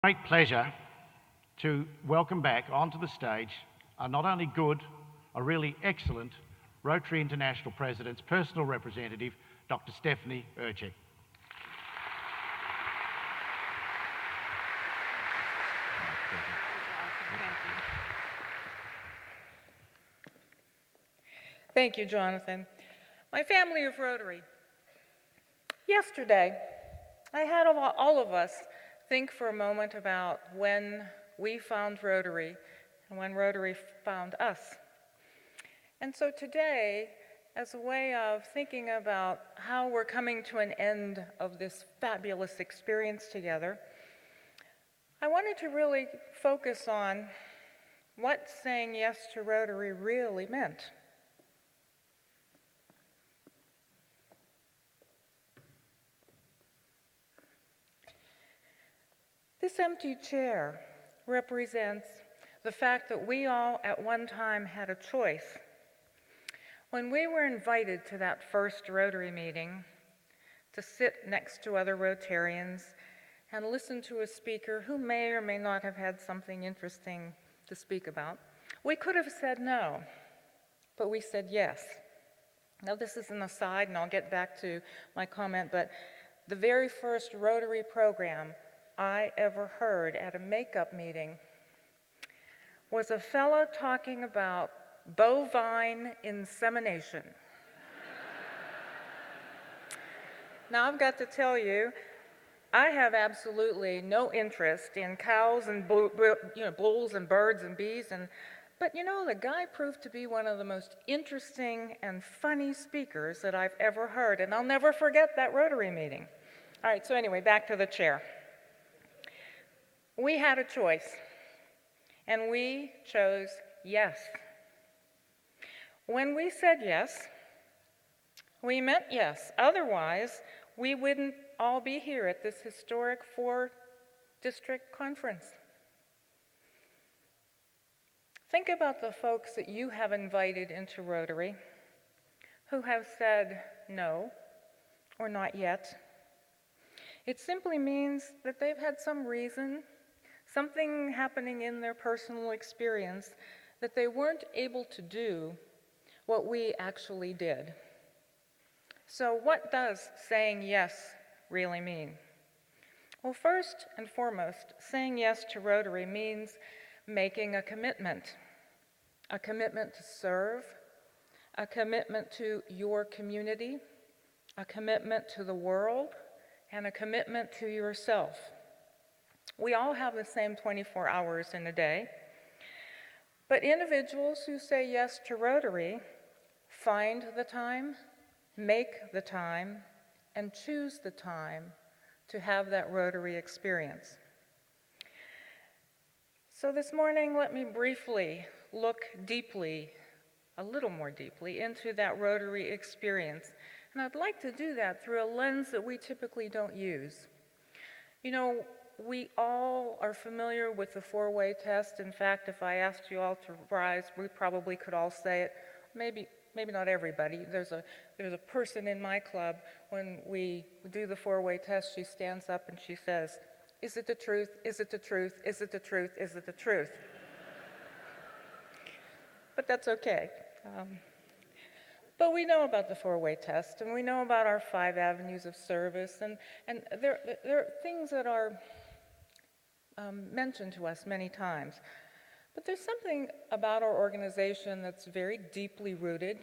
Great pleasure to welcome back onto the stage a not only good, a really excellent Rotary International President's personal representative, Dr. Stephanie Urchick. Thank you, Jonathan. My family of Rotary. Yesterday, I had all of us think for a moment about when we found Rotary and when Rotary found us. And so today, as a way of thinking about how we're coming to an end of this fabulous experience together, I wanted to really focus on what saying yes to Rotary really meant. This empty chair represents the fact that we all at one time had a choice. When we were invited to that first Rotary meeting to sit next to other Rotarians and listen to a speaker who may or may not have had something interesting to speak about, we could have said no, but we said yes. Now this is an aside and I'll get back to my comment, but the very first Rotary program I ever heard at a makeup meeting was a fellow talking about bovine insemination. Now I've got to tell you, I have absolutely no interest in cows and bulls and birds and bees, but the guy proved to be one of the most interesting and funny speakers that I've ever heard, and I'll never forget that Rotary meeting. All right, so anyway, back to the chair. We had a choice, and we chose yes. When we said yes, we meant yes. Otherwise, we wouldn't all be here at this historic 4-district conference. Think about the folks that you have invited into Rotary who have said no or not yet. It simply means that they've had some reason, something happening in their personal experience, that they weren't able to do what we actually did. So what does saying yes really mean? Well, first and foremost, saying yes to Rotary means making a commitment to serve, a commitment to your community, a commitment to the world, and a commitment to yourself. We all have the same 24 hours in a day, but individuals who say yes to Rotary find the time, make the time, and choose the time to have that Rotary experience. So this morning, let me briefly look a little more deeply, into that Rotary experience. And I'd like to do that through a lens that we typically don't use. We all are familiar with the 4-way test. In fact, if I asked you all to rise, we probably could all say it. Maybe not everybody. There's a person in my club, when we do the 4-way test, she stands up and she says, "Is it the truth? Is it the truth? Is it the truth? Is it the truth?" But that's okay. But we know about the 4-way test, and we know about our 5 avenues of service, and there are things that are mentioned to us many times. But there's something about our organization that's very deeply rooted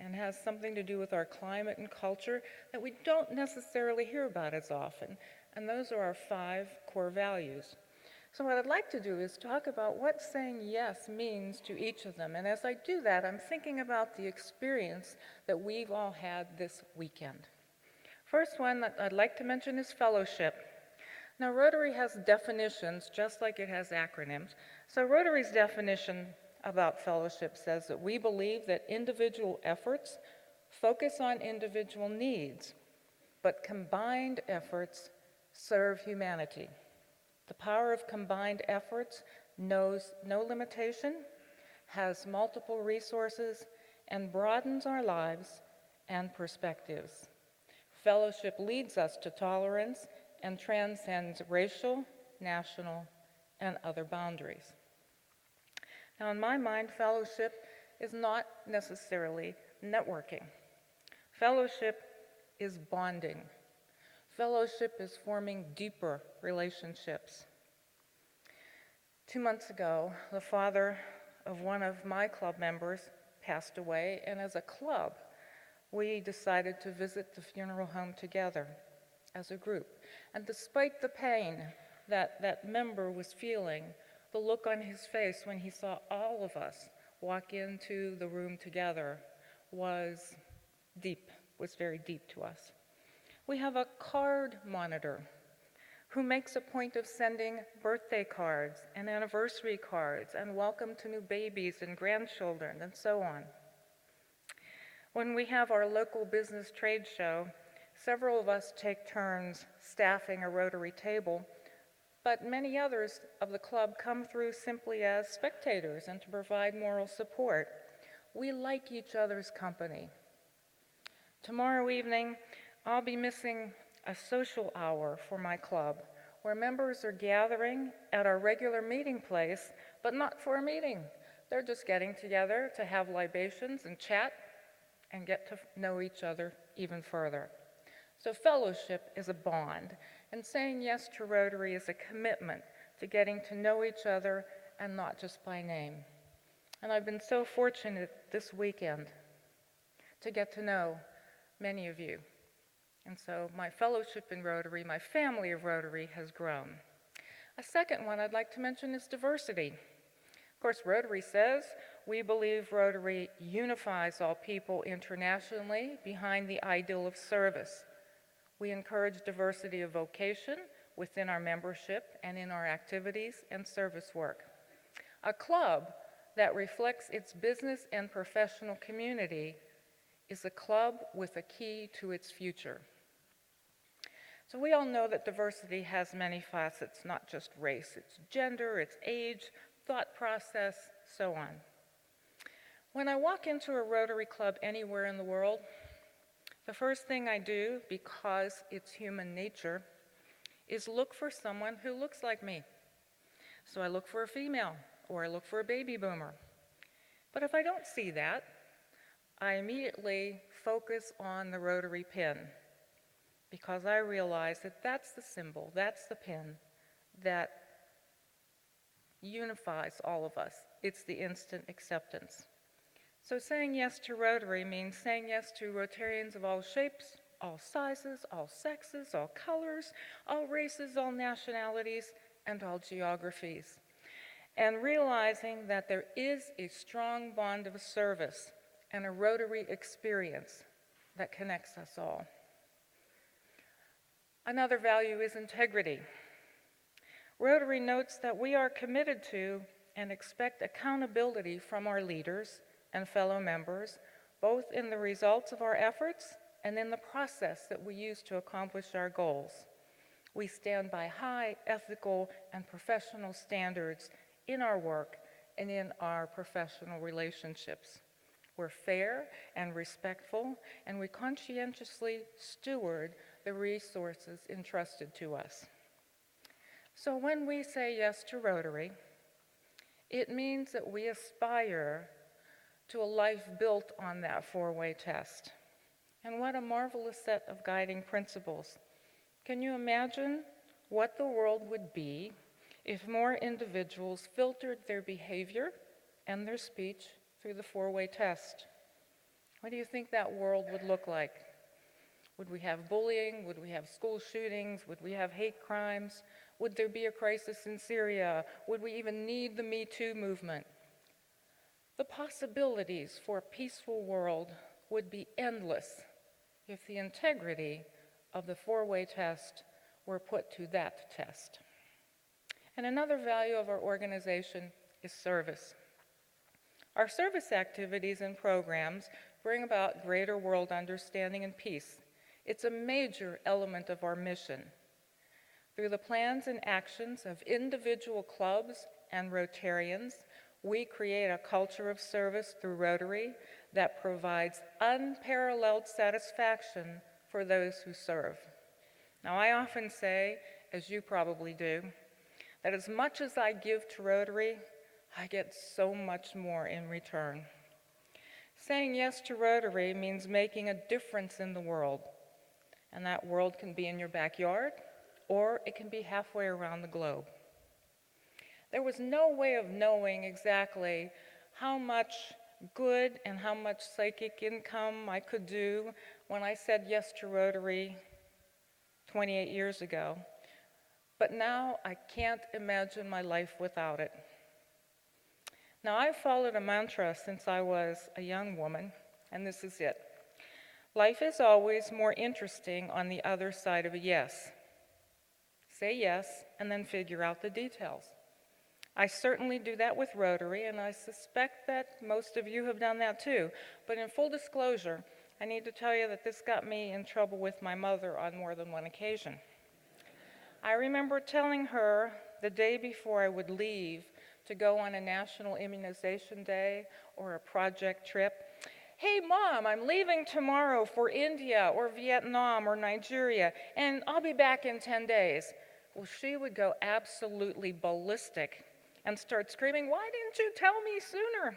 and has something to do with our climate and culture that we don't necessarily hear about as often, and those are our 5 core values. So what I'd like to do is talk about what saying yes means to each of them, and as I do that, I'm thinking about the experience that we've all had this weekend. First one that I'd like to mention is fellowship. Now, Rotary has definitions just like it has acronyms. So Rotary's definition about fellowship says that we believe that individual efforts focus on individual needs, but combined efforts serve humanity. The power of combined efforts knows no limitation, has multiple resources, and broadens our lives and perspectives. Fellowship leads us to tolerance and transcends racial, national, and other boundaries. Now, in my mind, fellowship is not necessarily networking. Fellowship is bonding. Fellowship is forming deeper relationships. 2 months ago, the father of one of my club members passed away, and as a club, we decided to visit the funeral home together as a group. And despite the pain that that member was feeling, the look on his face when he saw all of us walk into the room together was deep, was very deep to us. We have a card monitor who makes a point of sending birthday cards and anniversary cards and welcome to new babies and grandchildren and so on. When we have our local business trade show, several of us take turns staffing a Rotary table, but many others of the club come through simply as spectators and to provide moral support. We like each other's company. Tomorrow evening, I'll be missing a social hour for my club, where members are gathering at our regular meeting place, but not for a meeting. They're just getting together to have libations and chat and get to know each other even further. So fellowship is a bond, and saying yes to Rotary is a commitment to getting to know each other and not just by name. And I've been so fortunate this weekend to get to know many of you. And so my fellowship in Rotary, my family of Rotary has grown. A second one I'd like to mention is diversity. Of course, Rotary says we believe Rotary unifies all people internationally behind the ideal of service. We encourage diversity of vocation within our membership and in our activities and service work. A club that reflects its business and professional community is a club with a key to its future. So we all know that diversity has many facets, not just race. It's gender, it's age, thought process, so on. When I walk into a Rotary Club anywhere in the world, the first thing I do, because it's human nature, is look for someone who looks like me. So I look for a female, or I look for a baby boomer. But if I don't see that, I immediately focus on the Rotary pin, because I realize that that's the symbol, that's the pin that unifies all of us. It's the instant acceptance. So saying yes to Rotary means saying yes to Rotarians of all shapes, all sizes, all sexes, all colors, all races, all nationalities, and all geographies. And realizing that there is a strong bond of service and a Rotary experience that connects us all. Another value is integrity. Rotary notes that we are committed to and expect accountability from our leaders and fellow members, both in the results of our efforts and in the process that we use to accomplish our goals. We stand by high ethical and professional standards in our work and in our professional relationships. We're fair and respectful, and we conscientiously steward the resources entrusted to us. So when we say yes to Rotary, it means that we aspire to a life built on that four-way test. And what a marvelous set of guiding principles. Can you imagine what the world would be if more individuals filtered their behavior and their speech through the four-way test? What do you think that world would look like? Would we have bullying? Would we have school shootings? Would we have hate crimes? Would there be a crisis in Syria? Would we even need the Me Too movement? The possibilities for a peaceful world would be endless if the integrity of the four-way test were put to that test. And another value of our organization is service. Our service activities and programs bring about greater world understanding and peace. It's a major element of our mission. Through the plans and actions of individual clubs and Rotarians, we create a culture of service through Rotary that provides unparalleled satisfaction for those who serve. Now, I often say, as you probably do, that as much as I give to Rotary, I get so much more in return. Saying yes to Rotary means making a difference in the world, and that world can be in your backyard, or it can be halfway around the globe. There was no way of knowing exactly how much good and how much psychic income I could do when I said yes to Rotary 28 years ago. But now I can't imagine my life without it. Now, I've followed a mantra since I was a young woman, and this is it. Life is always more interesting on the other side of a yes. Say yes, and then figure out the details. I certainly do that with Rotary, and I suspect that most of you have done that too. But in full disclosure, I need to tell you that this got me in trouble with my mother on more than one occasion. I remember telling her the day before I would leave to go on a national immunization day or a project trip, "Hey, Mom, I'm leaving tomorrow for India or Vietnam or Nigeria, and I'll be back in 10 days. Well, she would go absolutely ballistic and start screaming, "Why didn't you tell me sooner?"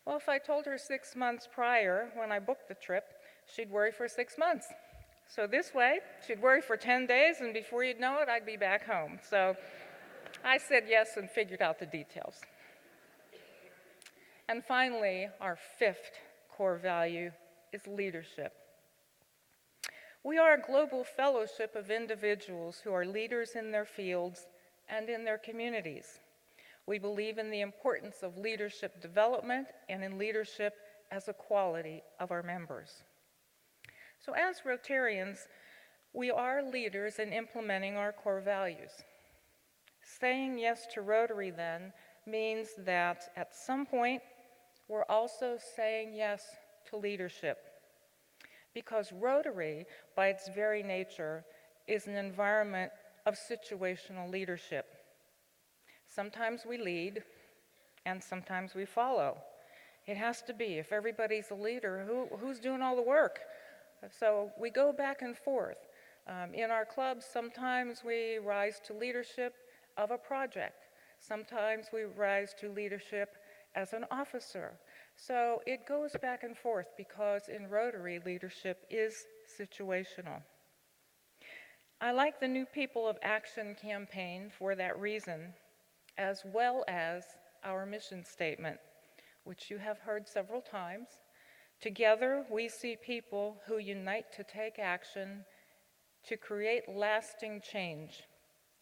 Well, if I told her 6 months prior when I booked the trip, she'd worry for 6 months. So this way, she'd worry for 10 days, and before you'd know it, I'd be back home. So I said yes and figured out the details. And finally, our fifth core value is leadership. We are a global fellowship of individuals who are leaders in their fields and in their communities. We believe in the importance of leadership development and in leadership as a quality of our members. So as Rotarians, we are leaders in implementing our core values. Saying yes to Rotary, then, means that at some point, we're also saying yes to leadership. Because Rotary, by its very nature, is an environment of situational leadership. Sometimes we lead, and sometimes we follow. It has to be. If everybody's a leader, who's doing all the work? So we go back and forth. In our clubs, sometimes we rise to leadership of a project. Sometimes we rise to leadership as an officer. So it goes back and forth because in Rotary, leadership is situational. I like the New People of Action campaign for that reason, as well as our mission statement, which you have heard several times. Together, we see people who unite to take action to create lasting change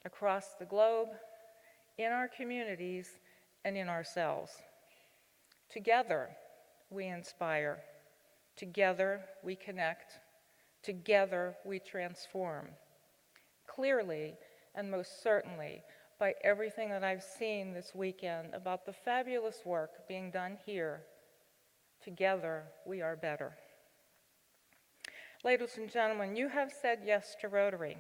across the globe, in our communities, and in ourselves. Together, we inspire. Together, we connect. Together, we transform. Clearly, and most certainly, by everything that I've seen this weekend about the fabulous work being done here, together, we are better. Ladies and gentlemen, you have said yes to Rotary.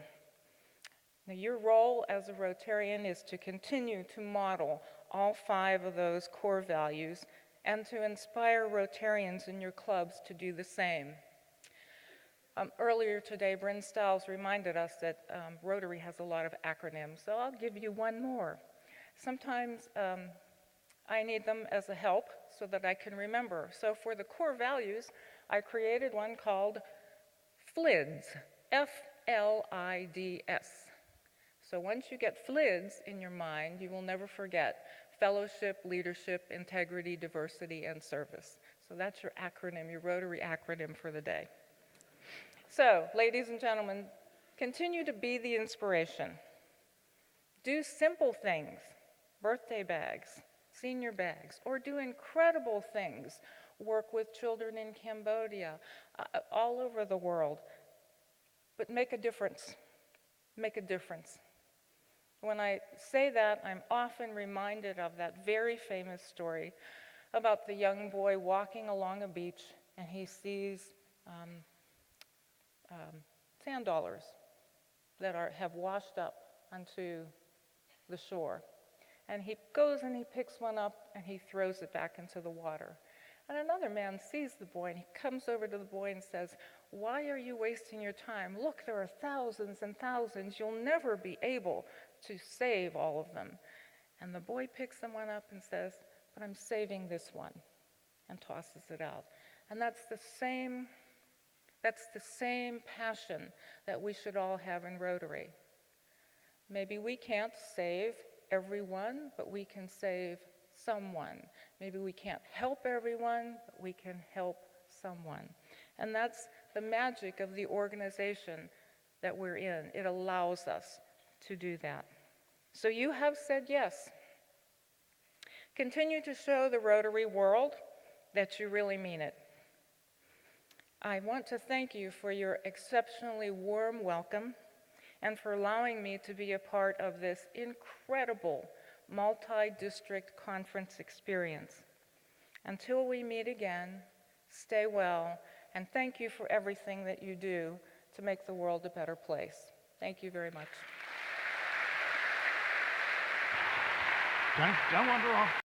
Now, your role as a Rotarian is to continue to model all 5 of those core values and to inspire Rotarians in your clubs to do the same. Earlier today, Bryn Stiles reminded us that Rotary has a lot of acronyms, so I'll give you one more. Sometimes I need them as a help so that I can remember. So for the core values, I created one called FLIDS, F-L-I-D-S. So once you get FLIDS in your mind, you will never forget fellowship, leadership, integrity, diversity, and service. So that's your acronym, your Rotary acronym for the day. So, ladies and gentlemen, continue to be the inspiration. Do simple things, birthday bags, senior bags, or do incredible things. Work with children in Cambodia, all over the world. But make a difference. Make a difference. When I say that, I'm often reminded of that very famous story about the young boy walking along a beach and he sees sand dollars that have washed up onto the shore. And he goes and he picks one up and he throws it back into the water. And another man sees the boy and he comes over to the boy and says, "Why are you wasting your time? Look, there are thousands and thousands. You'll never be able to save all of them. And the boy picks someone up and says, but I'm saving this one, and tosses it out. And that's the same passion that we should all have in Rotary. Maybe we can't save everyone, but we can save someone. Maybe we can't help everyone, but we can help someone. And that's the magic of the organization that we're in. It allows us to do that. So you have said yes. Continue to show the Rotary world that you really mean it. I want to thank you for your exceptionally warm welcome and for allowing me to be a part of this incredible multi-district conference experience. Until we meet again, stay well, and thank you for everything that you do to make the world a better place. Thank you very much. Don't wander off.